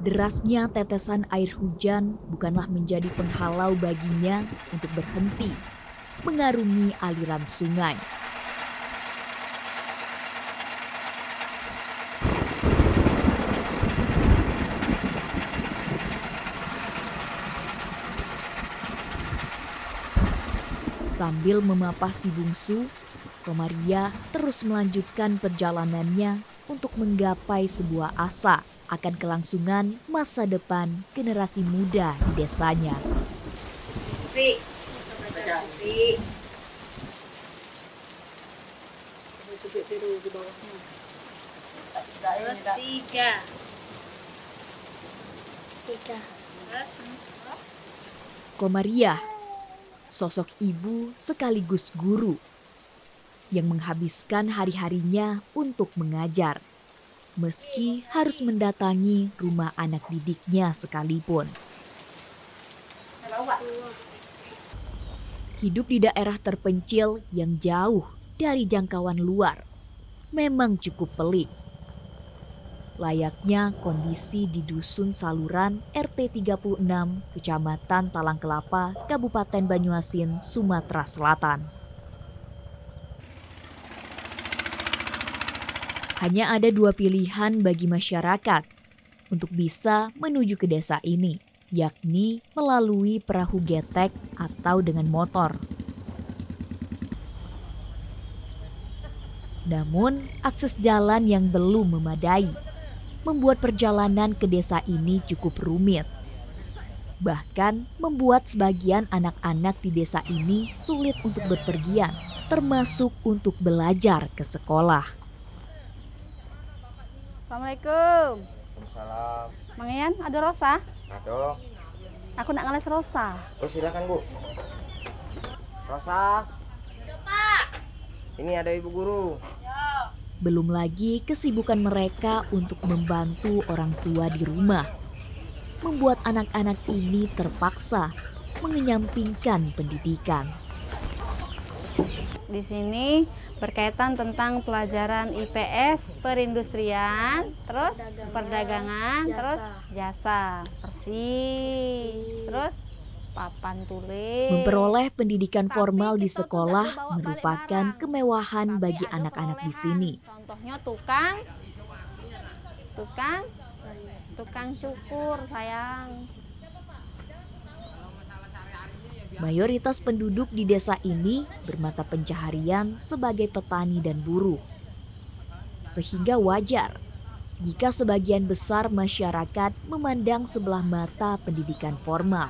Derasnya tetesan air hujan bukanlah menjadi penghalau baginya untuk berhenti mengarungi aliran sungai. Sambil memapah si bungsu, Komaria terus melanjutkan perjalanannya untuk menggapai sebuah asa akan kelangsungan masa depan generasi muda di desanya. Ri, Ri. Coba tiru di bawahnya. Terus tiga. Komaria, sosok ibu sekaligus guru yang menghabiskan hari-harinya untuk mengajar, meski harus mendatangi rumah anak didiknya sekalipun. Hidup di daerah terpencil yang jauh dari jangkauan luar memang cukup pelik. Layaknya kondisi di Dusun Saluran RT 36, Kecamatan Talangkelapa, Kabupaten Banyuasin, Sumatera Selatan. Hanya ada dua pilihan bagi masyarakat untuk bisa menuju ke desa ini, yakni melalui perahu getek atau dengan motor. Namun, akses jalan yang belum memadai membuat perjalanan ke desa ini cukup rumit. Bahkan membuat sebagian anak-anak di desa ini sulit untuk bepergian, termasuk untuk belajar ke sekolah. Assalamualaikum. Waalaikumsalam. Mang Ian, ada Rosa? Aduh. Aku nak ngeles Rosa. Oh, silakan, Bu. Rosa. Ini ada Ibu Guru. Belum lagi kesibukan mereka untuk membantu orang tua di rumah, membuat anak-anak ini terpaksa mengenyampingkan pendidikan. Di sini berkaitan tentang pelajaran IPS, perindustrian, terus perdagangan, terus jasa, bersih, terus papan tulis. Memperoleh pendidikan formal di sekolah merupakan kemewahan bagi anak-anak di sini. Contohnya tukang cukur, sayang. Mayoritas penduduk di desa ini bermata pencaharian sebagai petani dan buruh. Sehingga wajar jika sebagian besar masyarakat memandang sebelah mata pendidikan formal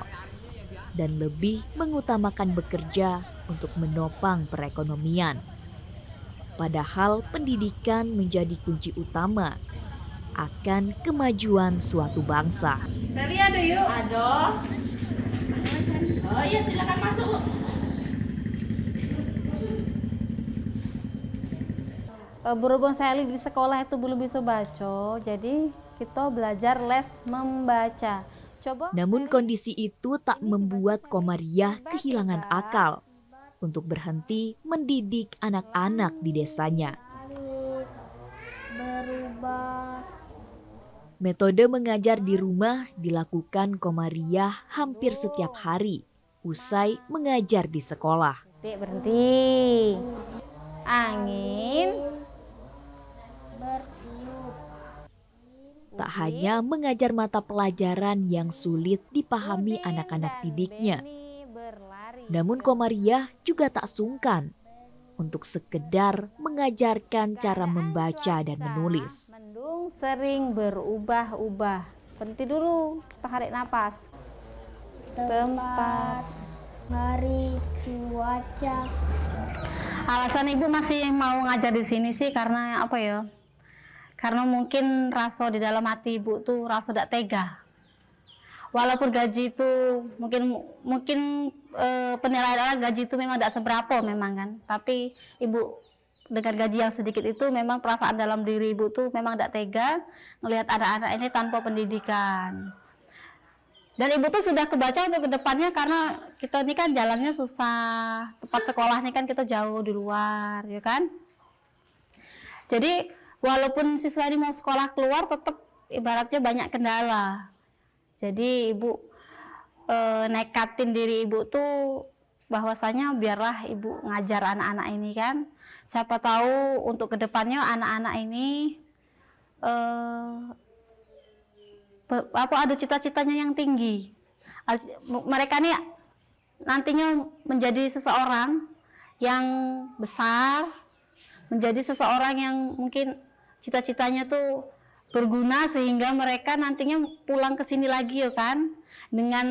dan lebih mengutamakan bekerja untuk menopang perekonomian. Padahal pendidikan menjadi kunci utama akan kemajuan suatu bangsa. Sally ada yuk. Ada. Oh iya, silakan masuk, Bu. Berhubung Sally di sekolah itu belum bisa baca, jadi kita belajar les membaca. Namun kondisi itu tak membuat Komariah kehilangan akal untuk berhenti mendidik anak-anak di desanya. Metode mengajar di rumah dilakukan Komariah hampir setiap hari usai mengajar di sekolah. Berhenti. Angin bertiup. Tak hanya mengajar mata pelajaran yang sulit dipahami anak-anak didiknya, namun Komariah juga tak sungkan untuk sekedar mengajarkan cara membaca dan menulis. Mendung sering berubah-ubah. Berhenti dulu, tarik napas. Tempat, hari, cuaca. Alasan ibu masih mau ngajar di sini sih karena apa ya? Karena mungkin rasa di dalam hati ibu tuh rasa tidak tega. Walaupun gaji itu mungkin penilaian gaji itu memang tidak seberapa memang kan, tapi ibu dengan gaji yang sedikit itu memang perasaan dalam diri ibu tuh memang tidak tega melihat anak-anak ini tanpa pendidikan. Dan ibu tuh sudah kebaca untuk kedepannya karena kita ini kan jalannya susah, tempat sekolahnya kan kita jauh di luar, ya kan? Jadi walaupun siswa ini mau sekolah keluar tetap ibaratnya banyak kendala. Jadi ibu nekatin diri ibu tuh bahwasanya biarlah ibu ngajar anak-anak ini kan. Siapa tahu untuk kedepannya anak-anak ini ada cita-citanya yang tinggi. Mereka nih nantinya menjadi seseorang yang besar, menjadi seseorang yang mungkin cita-citanya tuh berguna sehingga mereka nantinya pulang ke sini lagi ya kan, dengan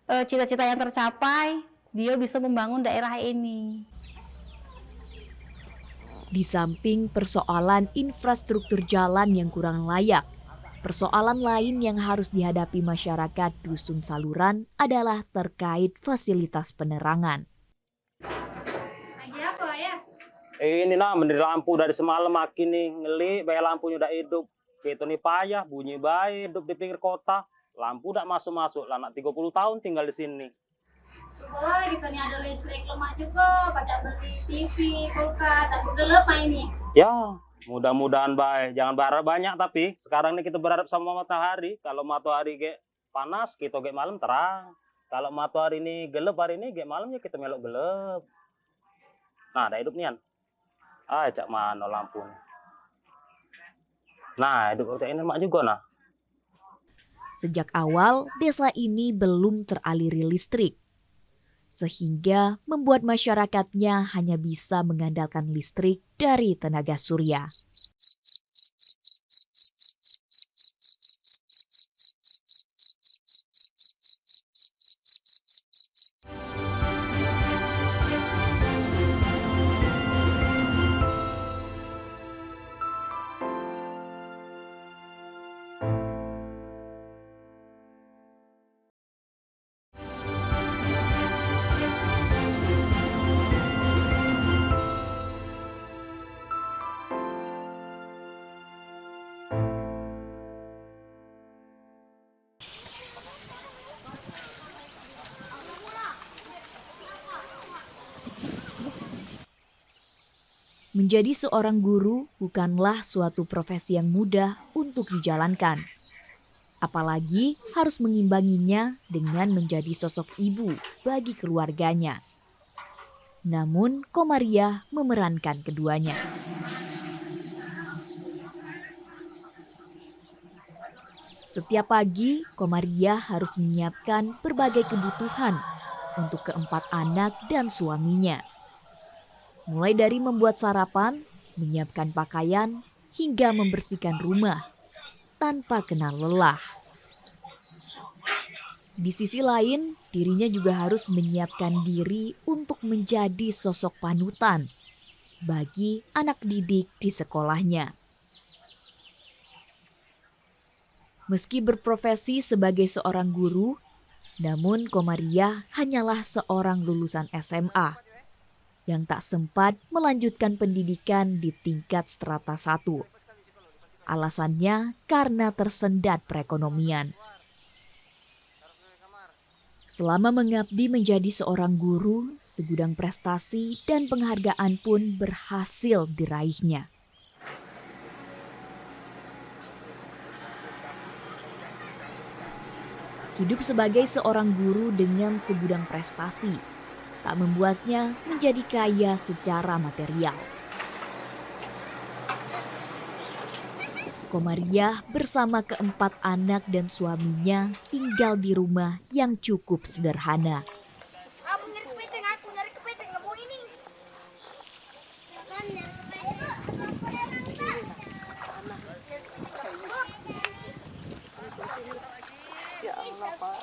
cita-cita yang tercapai, dia bisa membangun daerah ini. Di samping persoalan infrastruktur jalan yang kurang layak, persoalan lain yang harus dihadapi masyarakat Dusun Saluran adalah terkait fasilitas penerangan. Lagi apa ya? Ini nah, mendiri lampu dari semalam makin nih ngelik, bayar lampunya udah hidup. Gitu nih payah, bunyi baik, hidup di pinggir kota. Lampu udah masuk-masuk, lah anak 30 tahun tinggal di sini. Oh, gitu nih ada listrik lemah juga, baca beli TV, kulkas, tapi gelap ini. Ya, mudah-mudahan baik. Jangan berharap banyak tapi sekarang nih kita berharap sama matahari. Kalau matahari kayak panas, kita kayak malam terang. Kalau matahari ini gelap hari ini, kayak malamnya kita melok gelap. Nah, ada hidup nian. Ah, cak mana lampunya. Nah, hidup ini mak juga nah. Sejak awal, desa ini belum teraliri listrik, sehingga membuat masyarakatnya hanya bisa mengandalkan listrik dari tenaga surya. Menjadi seorang guru bukanlah suatu profesi yang mudah untuk dijalankan. Apalagi harus mengimbanginya dengan menjadi sosok ibu bagi keluarganya. Namun Komariah memerankan keduanya. Setiap pagi, Komariah harus menyiapkan berbagai kebutuhan untuk keempat anak dan suaminya. Mulai dari membuat sarapan, menyiapkan pakaian, hingga membersihkan rumah tanpa kenal lelah. Di sisi lain, dirinya juga harus menyiapkan diri untuk menjadi sosok panutan bagi anak didik di sekolahnya. Meski berprofesi sebagai seorang guru, namun Komariah hanyalah seorang lulusan SMA yang tak sempat melanjutkan pendidikan di tingkat strata 1. Alasannya karena tersendat perekonomian. Selama mengabdi menjadi seorang guru, segudang prestasi dan penghargaan pun berhasil diraihnya. Hidup sebagai seorang guru dengan segudang prestasi tak membuatnya menjadi kaya secara material. Komariah bersama keempat anak dan suaminya tinggal di rumah yang cukup sederhana. Kamu nyari kepiting, aku nyari kepiting, nemu ini. Ya Allah, Pak.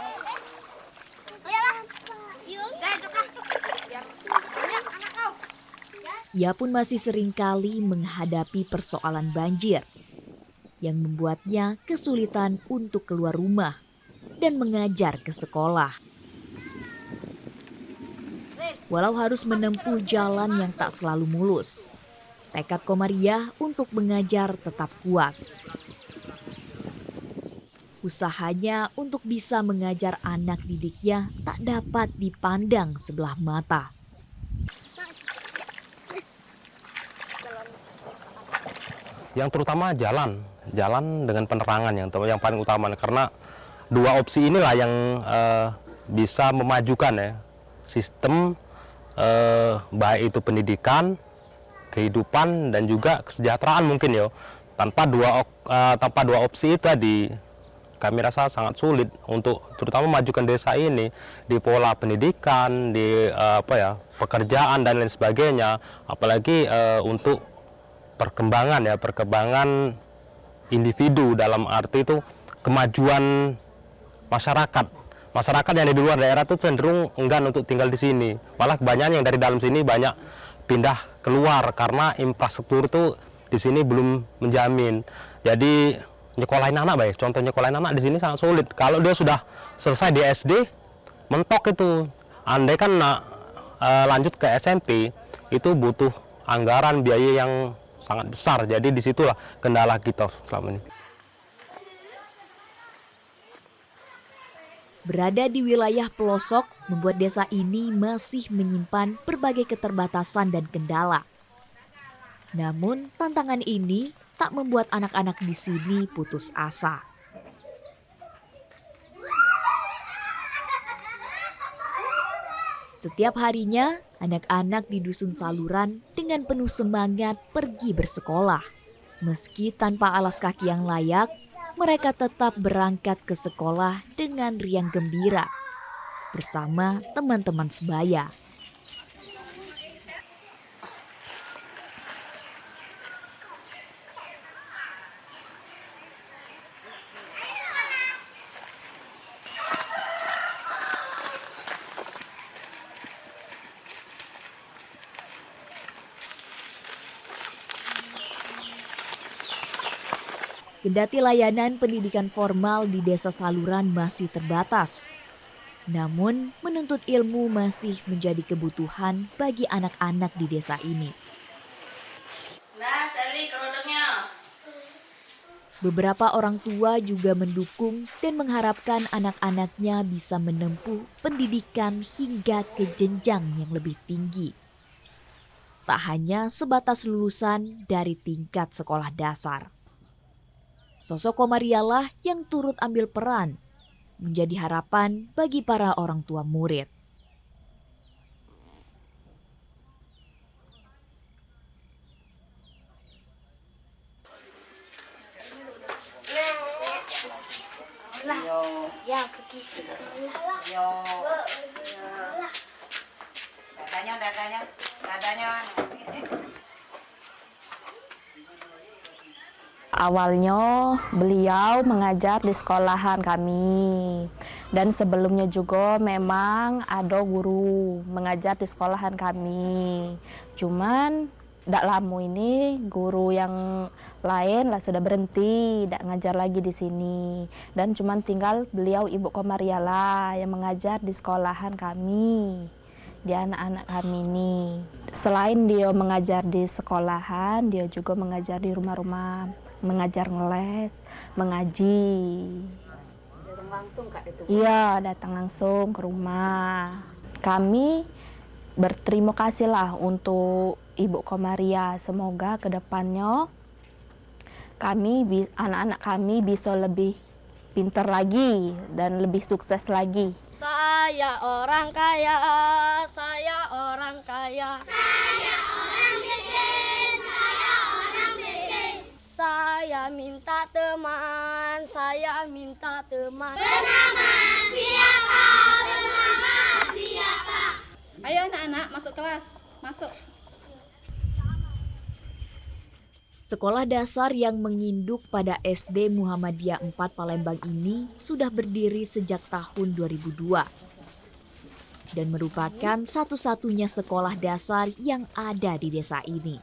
Ia pun masih seringkali menghadapi persoalan banjir yang membuatnya kesulitan untuk keluar rumah dan mengajar ke sekolah. Walau harus menempuh jalan yang tak selalu mulus, tekad Komariah untuk mengajar tetap kuat. Usahanya untuk bisa mengajar anak didiknya tak dapat dipandang sebelah mata. Yang terutama jalan. jalan dengan penerangan yang paling utama, karena dua opsi inilah yang bisa memajukan ya sistem, baik itu pendidikan, kehidupan, dan juga kesejahteraan mungkin ya. Tanpa dua opsi itu tadi, kami rasa sangat sulit untuk terutama memajukan desa ini di pola pendidikan, di pekerjaan dan lain sebagainya, apalagi untuk perkembangan individu, dalam arti itu kemajuan masyarakat yang di luar daerah itu cenderung enggan untuk tinggal di sini, malah kebanyakan yang dari dalam sini banyak pindah keluar karena infrastruktur itu di sini belum menjamin. Jadi nyekolahin anak, baik contoh nyekolahin anak di sini sangat sulit. Kalau dia sudah selesai di SD, mentok itu. Andai kan lanjut ke SMP, itu butuh anggaran biaya yang sangat besar. Jadi disitulah kendala kita selama ini. Berada di wilayah pelosok membuat desa ini masih menyimpan berbagai keterbatasan dan kendala. Namun tantangan ini tak membuat anak-anak di sini putus asa. Setiap harinya, anak-anak di Dusun Saluran dengan penuh semangat pergi bersekolah. Meski tanpa alas kaki yang layak, mereka tetap berangkat ke sekolah dengan riang gembira bersama teman-teman sebaya. Kendati layanan pendidikan formal di Desa Saluran masih terbatas, namun menuntut ilmu masih menjadi kebutuhan bagi anak-anak di desa ini. Nah, Sally kerodongnya. Beberapa orang tua juga mendukung dan mengharapkan anak-anaknya bisa menempuh pendidikan hingga ke jenjang yang lebih tinggi. Tak hanya sebatas lulusan dari tingkat sekolah dasar. Sosok Komarialah yang turut ambil peran menjadi harapan bagi para orang tua murid. Dadanya. Awalnya beliau mengajar di sekolahan kami, dan sebelumnya juga memang ada guru mengajar di sekolahan kami. Cuman tidak lama ini guru yang lain lah sudah berhenti, tidak ngajar lagi di sini, dan cuman tinggal beliau Ibu Komarialah yang mengajar di sekolahan kami, di anak-anak kami ini. Selain dia mengajar di sekolahan, dia juga mengajar di rumah-rumah, mengajar ngeles, mengaji. Datang langsung Kak itu. Iya, datang langsung ke rumah. Kami berterima kasihlah untuk Ibu Komaria. Semoga kedepannya anak-anak kami bisa lebih pintar lagi dan lebih sukses lagi. Saya orang kaya, saya orang kaya. Saya orang miskin, saya orang miskin. Saya minta teman, saya minta teman. Bernama siapa? Bernama siapa? Ayo anak-anak masuk kelas, masuk. Sekolah dasar yang menginduk pada SD Muhammadiyah 4 Palembang ini sudah berdiri sejak tahun 2002 dan merupakan satu-satunya sekolah dasar yang ada di desa ini.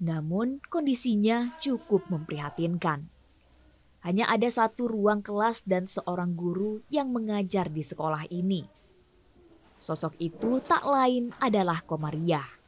Namun kondisinya cukup memprihatinkan. Hanya ada satu ruang kelas dan seorang guru yang mengajar di sekolah ini. Sosok itu tak lain adalah Komariah.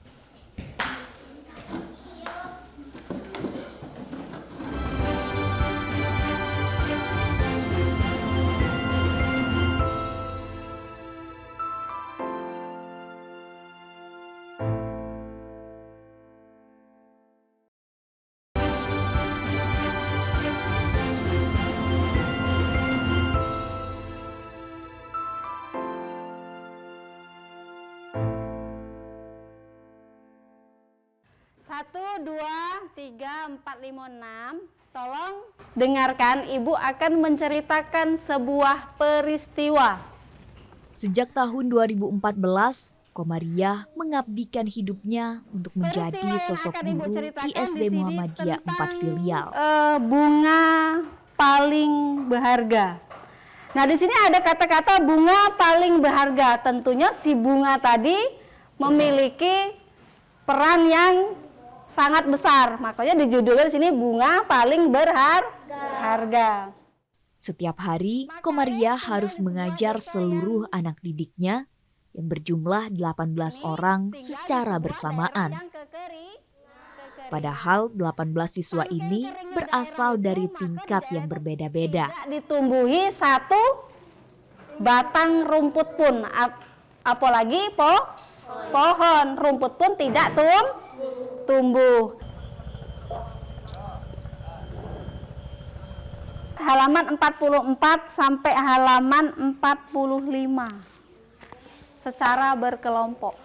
1, 2, 3, 4, 5, 6. Tolong dengarkan, Ibu akan menceritakan sebuah peristiwa. Sejak tahun 2014, Komariah mengabdikan hidupnya untuk menjadi Peristiwa yang sosok akan Ibu guru ceritakan di SD di sini Muhammadiyah 4 filial. Bunga paling berharga. Nah, di sini ada kata-kata bunga paling berharga. Tentunya si bunga tadi memiliki peran yang sangat besar. Makanya dijudulkan di sini bunga paling berharga. Setiap hari, Komariah harus mengajar seluruh anak didiknya yang berjumlah 18 orang secara bersamaan. Padahal 18 siswa ini berasal dari tingkat yang berbeda-beda. Ditumbuhi satu batang rumput pun, apalagi pohon rumput pun tidak tumbuh. Halaman 44 sampai halaman 45 secara berkelompok.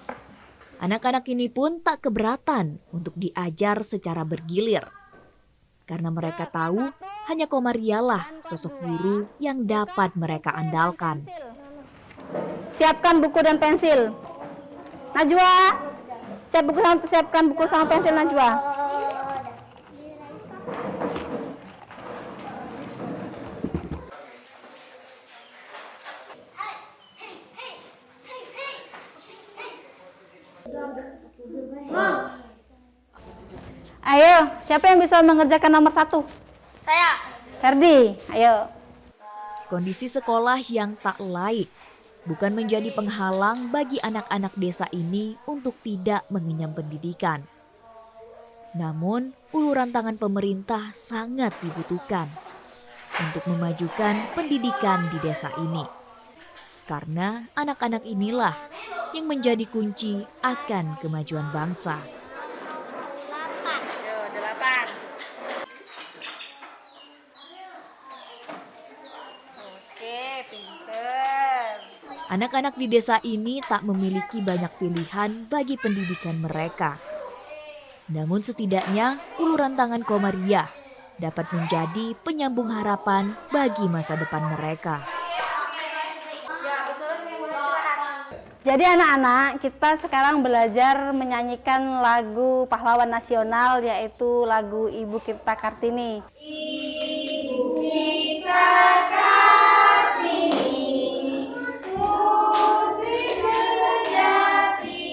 Anak-anak ini pun tak keberatan untuk diajar secara bergilir. Karena mereka tahu hanya Komariah lah sosok guru yang dapat mereka andalkan. Siapkan buku dan pensil. Najwa, siapkan buku sama pensil Najwa. Ayo, siapa yang bisa mengerjakan nomor 1? Saya. Ferdi, ayo. Kondisi sekolah yang tak laik bukan menjadi penghalang bagi anak-anak desa ini untuk tidak mengenyam pendidikan. Namun, uluran tangan pemerintah sangat dibutuhkan untuk memajukan pendidikan di desa ini. Karena anak-anak inilah yang menjadi kunci akan kemajuan bangsa. Anak-anak di desa ini tak memiliki banyak pilihan bagi pendidikan mereka. Namun setidaknya uluran tangan Komariah dapat menjadi penyambung harapan bagi masa depan mereka. Jadi anak-anak, kita sekarang belajar menyanyikan lagu pahlawan nasional, yaitu lagu Ibu Kita Kartini. Ibu kita Kartini, putri sejati,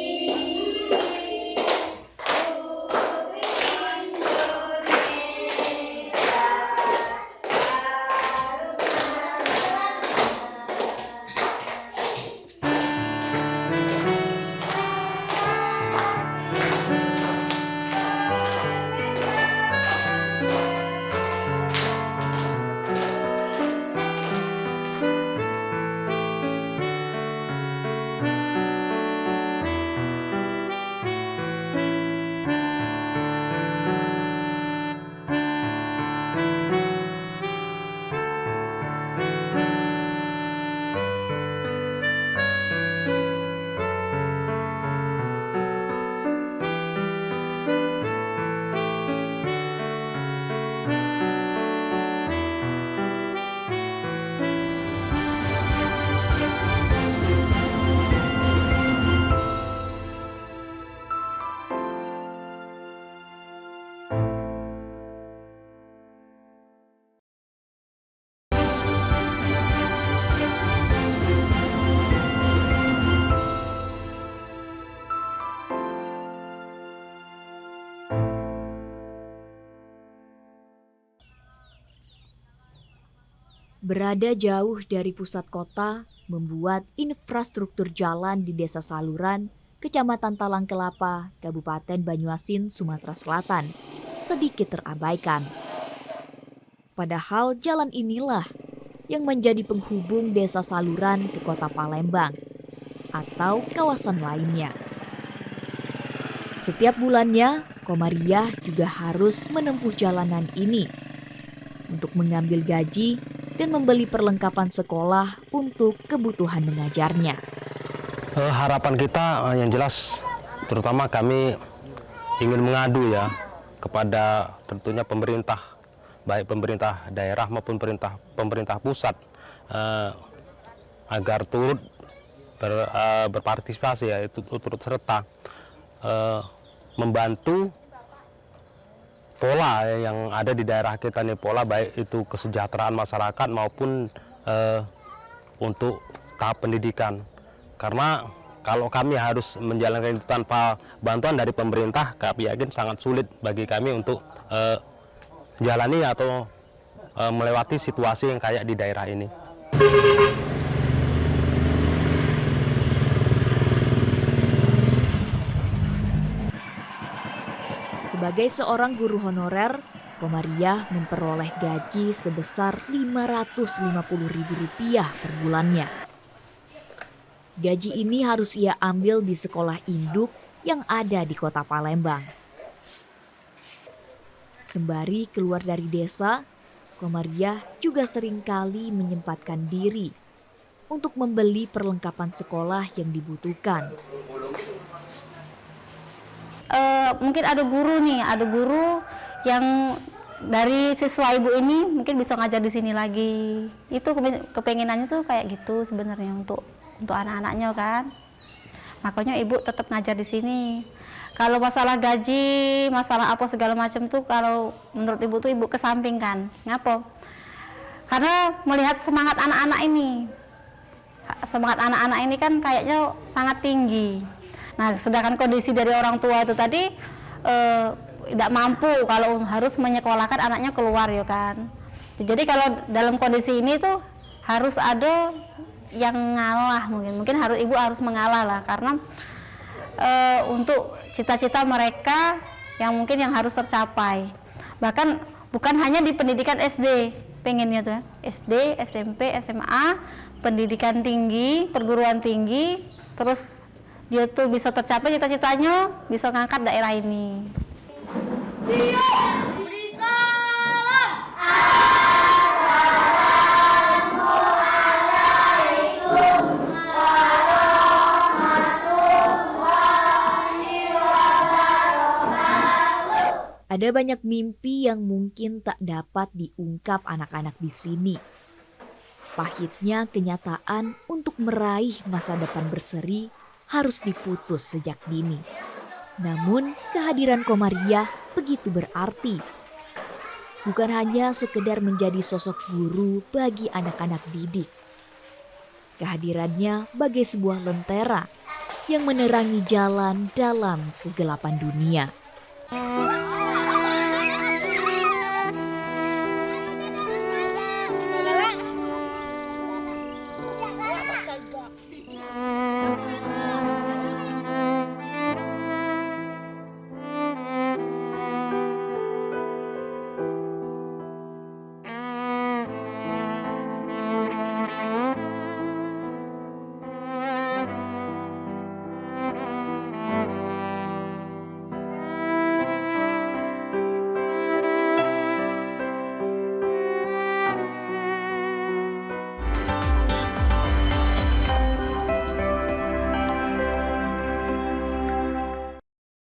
putri Indonesia. Berada jauh dari pusat kota membuat infrastruktur jalan di Desa Saluran, Kecamatan Talang Kelapa, Kabupaten Banyuasin, Sumatera Selatan, sedikit terabaikan. Padahal jalan inilah yang menjadi penghubung Desa Saluran ke Kota Palembang atau kawasan lainnya. Setiap bulannya, Komariah juga harus menempuh jalanan ini untuk mengambil gaji dan membeli perlengkapan sekolah untuk kebutuhan mengajarnya. Harapan kita yang jelas, terutama kami ingin mengadu ya kepada tentunya pemerintah, baik pemerintah daerah maupun pemerintah pusat, agar turut berpartisipasi ya, itu turut serta membantu pola yang ada di daerah kita nih, pola baik itu kesejahteraan masyarakat maupun untuk tahap pendidikan. Karena kalau kami harus menjalankan itu tanpa bantuan dari pemerintah, kami yakin sangat sulit bagi kami untuk jalani atau melewati situasi yang kayak di daerah ini. Sebagai seorang guru honorer, Komariah memperoleh gaji sebesar Rp550.000 per bulannya. Gaji ini harus ia ambil di sekolah induk yang ada di kota Palembang. Sembari keluar dari desa, Komariah juga seringkali menyempatkan diri untuk membeli perlengkapan sekolah yang dibutuhkan. Mungkin ada guru yang dari siswa ibu ini mungkin bisa ngajar di sini lagi. Itu kepengenannya tuh kayak gitu sebenarnya untuk anak-anaknya kan. Makanya ibu tetap ngajar di sini. Kalau masalah gaji, masalah apa segala macam tuh kalau menurut ibu tuh ibu kesampingkan. Ngapa? Karena melihat semangat anak-anak ini. Semangat anak-anak ini kan kayaknya sangat tinggi. Nah, sedangkan kondisi dari orang tua itu tadi tidak mampu kalau harus menyekolahkan anaknya keluar ya kan. Jadi kalau dalam kondisi ini tuh harus ada yang ngalah, mungkin ibu harus mengalah lah, karena untuk cita-cita mereka yang mungkin yang harus tercapai. Bahkan bukan hanya di pendidikan SD, pengennya tuh SD, SMP, SMA, pendidikan tinggi, perguruan tinggi, terus dia tuh bisa tercapai cita-citanya, bisa ngangkat daerah ini. Siap, beri salam. Ada banyak mimpi yang mungkin tak dapat diungkap anak-anak di sini. Pahitnya kenyataan untuk meraih masa depan berseri harus diputus sejak dini. Namun kehadiran Komariah begitu berarti. Bukan hanya sekedar menjadi sosok guru bagi anak-anak didik. Kehadirannya bagai sebuah lentera yang menerangi jalan dalam kegelapan dunia.